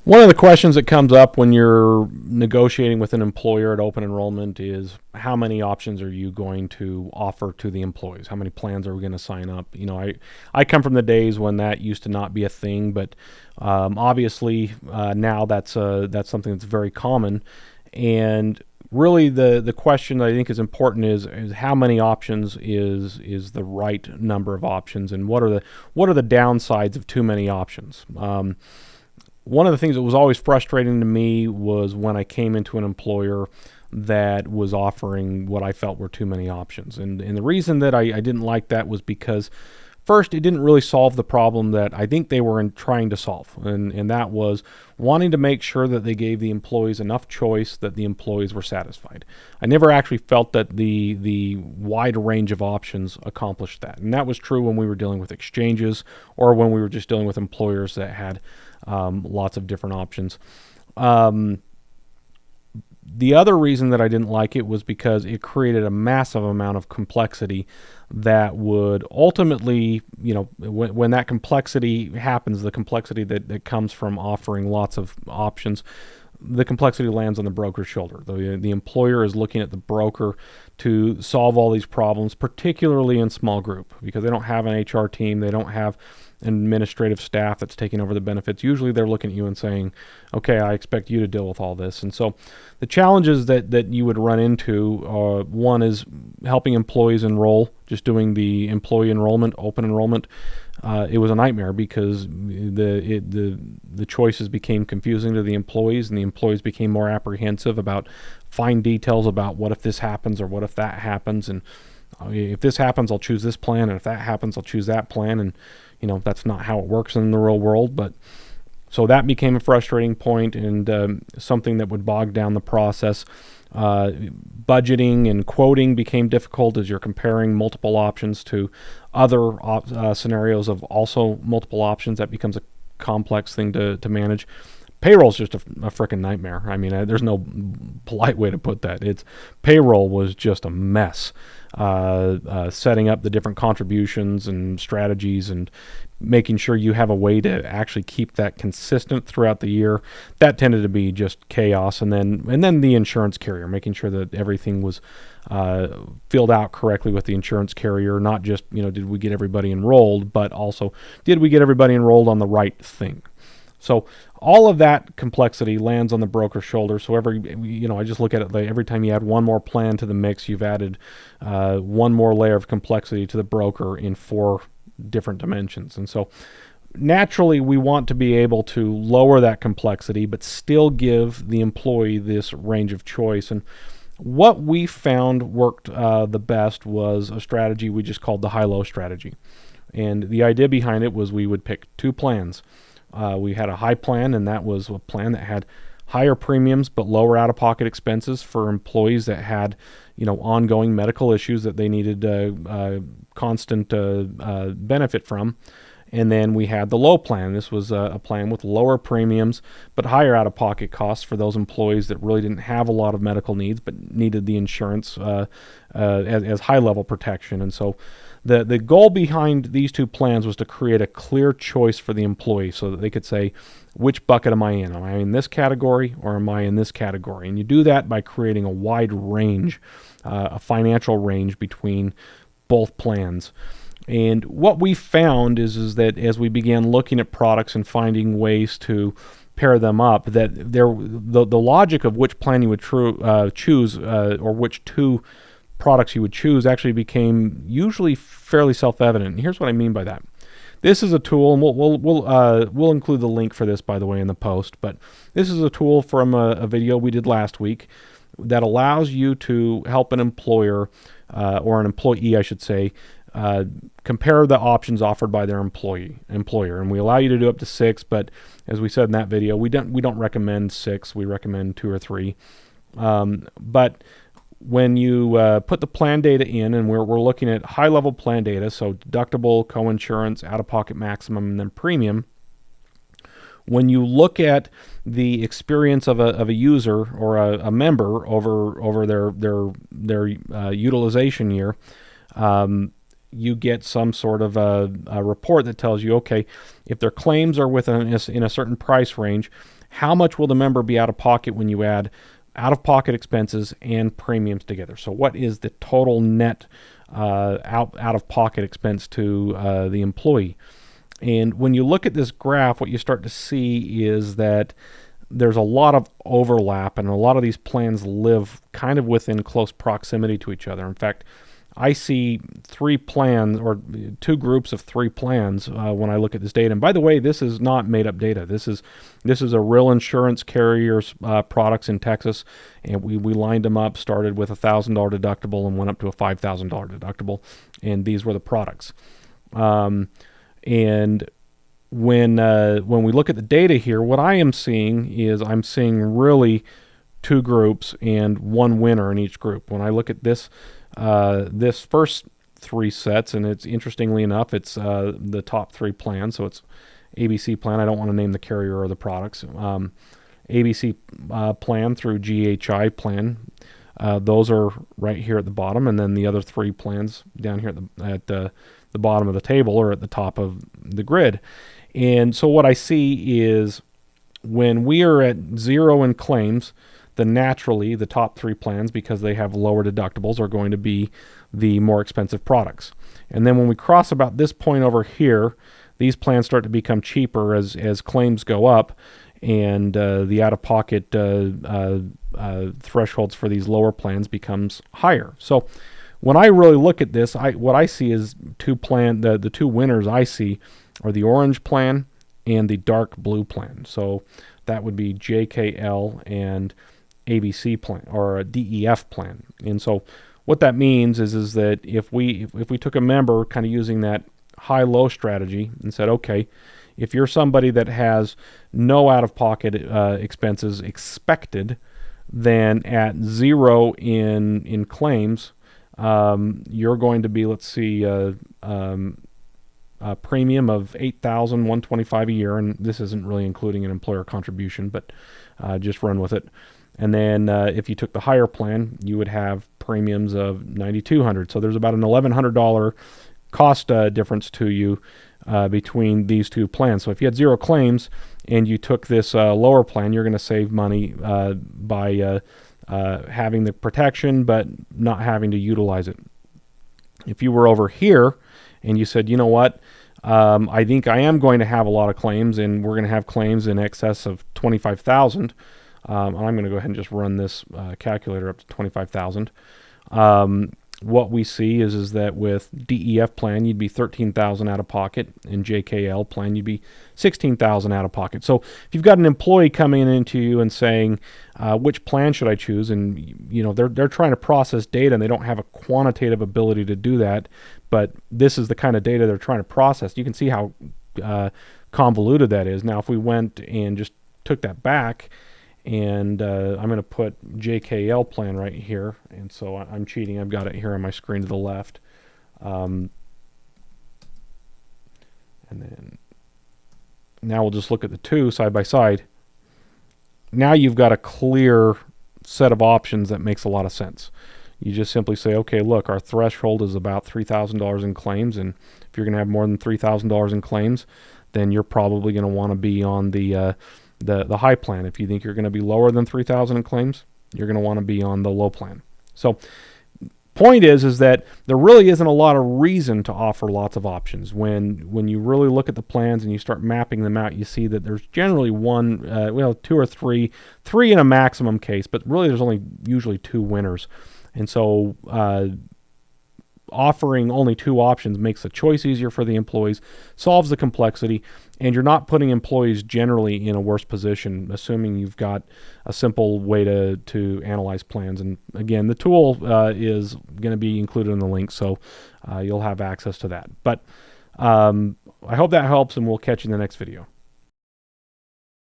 One of the questions that comes up when you're negotiating with an employer at open enrollment is how many options are you going to offer to the employees? How many plans are we going to sign up? I come from the days when that used to not be a thing, but obviously now that's something that's very common. And really, the question that I think is important is how many options is the right number of options, and what are the downsides of too many options? One of the things that was always frustrating to me was when I came into an employer that was offering what I felt were too many options. And the reason that I didn't like that was because, first, it didn't really solve the problem that I think they were trying to solve. And that was wanting to make sure that they gave the employees enough choice that the employees were satisfied. I never actually felt that the wide range of options accomplished that. And that was true when we were dealing with exchanges or when we were just dealing with employers that had lots of different options. The other reason that I didn't like it was because it created a massive amount of complexity that would ultimately, when that complexity happens, the complexity that comes from offering lots of options, the complexity lands on the broker's shoulder. The employer is looking at the broker to solve all these problems, particularly in small group, because they don't have an HR team, they don't have an administrative staff that's taking over the benefits. Usually they're looking at you and saying, okay, I expect you to deal with all this. And so the challenges that you would run into, one is helping employees enroll, just doing the employee enrollment, open enrollment. It was a nightmare because the choices became confusing to the employees, and the employees became more apprehensive about fine details about what if this happens or what if that happens, and if this happens, I'll choose this plan, and if that happens, I'll choose that plan. And that's not how it works in the real world. But so that became a frustrating point and something that would bog down the process. Budgeting and quoting became difficult as you're comparing multiple options to other scenarios of also multiple options. That becomes a complex thing to manage. Payroll is just a freaking nightmare. I mean, there's no polite way to put that. Payroll was just a mess. Setting up the different contributions and strategies and making sure you have a way to actually keep that consistent throughout the year, that tended to be just chaos. And then the insurance carrier, making sure that everything was filled out correctly with the insurance carrier, not just, did we get everybody enrolled, but also did we get everybody enrolled on the right thing. So all of that complexity lands on the broker's shoulder. So I just look at it like every time you add one more plan to the mix, you've added one more layer of complexity to the broker in 4 different dimensions. And so naturally, we want to be able to lower that complexity, but still give the employee this range of choice. And what we found worked the best was a strategy we just called the high-low strategy. And the idea behind it was we would pick 2 plans. We had a high plan, and that was a plan that had higher premiums but lower out-of-pocket expenses for employees that had, ongoing medical issues that they needed constant benefit from. And then we had the low plan. This was a plan with lower premiums but higher out-of-pocket costs for those employees that really didn't have a lot of medical needs but needed the insurance as high-level protection. And so the goal behind these 2 plans was to create a clear choice for the employee so that they could say, which bucket am I in? Am I in this category or am I in this category? And you do that by creating a wide range, a financial range between both plans. And what we found is that as we began looking at products and finding ways to pair them up, that the logic of which plan you would choose or which 2 products you would choose actually became usually fairly self-evident. And here's what I mean by that. This is a tool, and we'll include the link for this, by the way, in the post. But this is a tool from a video we did last week that allows you to help an employer or an employee, I should say, compare the options offered by their employer. And we allow you to do up to 6, but as we said in that video, we don't recommend 6. We recommend 2 or 3. But when you put the plan data in, and we're looking at high-level plan data, so deductible, coinsurance, out-of-pocket maximum, and then premium. When you look at the experience of a user or a member over their utilization year, you get some sort of a report that tells you, okay, if their claims are within in a certain price range, how much will the member be out of pocket when you add out-of-pocket expenses and premiums together? So what is the total net out-of-pocket expense to the employee? And when you look at this graph, what you start to see is that there's a lot of overlap, and a lot of these plans live kind of within close proximity to each other. In fact, I see 3 plans, or 2 groups of 3 plans when I look at this data. And by the way, this is not made-up data. This is a real insurance carrier's products in Texas, and we lined them up, started with a $1,000 deductible and went up to a $5,000 deductible, and these were the products. And when we look at the data here, what I am seeing is I'm seeing really 2 groups and 1 winner in each group. When I look at this this first 3 sets, and it's interestingly enough, it's the top 3 plans. So it's ABC plan. I don't want to name the carrier or the products. ABC plan through GHI plan. Those are right here at the bottom, and then the other 3 plans down here at the bottom of the table or at the top of the grid. And so what I see is when we are at 0 in claims, then naturally the top 3 plans, because they have lower deductibles, are going to be the more expensive products. And then when we cross about this point over here, these plans start to become cheaper as claims go up, and the out-of-pocket thresholds for these lower plans becomes higher. So when I really look at this, what I see is the 2 winners I see are the orange plan and the dark blue plan. So that would be JKL and ABC plan, or a DEF plan. And so what that means is that if we took a member kind of using that high-low strategy and said, okay, if you're somebody that has no out-of-pocket expenses expected, then at 0 in claims, you're going to be, let's see, a premium of $8,125 a year, and this isn't really including an employer contribution, but just run with it. And then if you took the higher plan, you would have premiums of $9,200. So there's about an $1,100 cost difference to you between these 2 plans. So if you had 0 claims and you took this lower plan, you're going to save money by having the protection but not having to utilize it. If you were over here and you said, you know what, I think I am going to have a lot of claims, and we're going to have claims in excess of $25,000. I'm going to go ahead and just run this calculator up to $25,000. What we see is that with DEF plan, you'd be $13,000 out of pocket. In JKL plan, you'd be $16,000 out of pocket. So if you've got an employee coming into you and saying, which plan should I choose? And you know they're trying to process data, and they don't have a quantitative ability to do that. But this is the kind of data they're trying to process. You can see how convoluted that is. Now, if we went and just took that back, and I'm going to put JKL plan right here, and so I'm cheating. I've got it here on my screen to the left. And then now we'll just look at the 2 side by side. Now you've got a clear set of options that makes a lot of sense. You just simply say, okay, look, our threshold is about $3,000 in claims, and if you're going to have more than $3,000 in claims, then you're probably going to want to be on the high plan. If you think you're going to be lower than $3,000 in claims, you're going to want to be on the low plan. So point is that there really isn't a lot of reason to offer lots of options. When you really look at the plans and you start mapping them out, you see that there's generally 2 or 3 in a maximum case, but really there's only usually 2 winners. And so offering only 2 options makes the choice easier for the employees, solves the complexity, and you're not putting employees generally in a worse position, assuming you've got a simple way to analyze plans. And again, the tool is going to be included in the link, so you'll have access to that. But I hope that helps, and we'll catch you in the next video.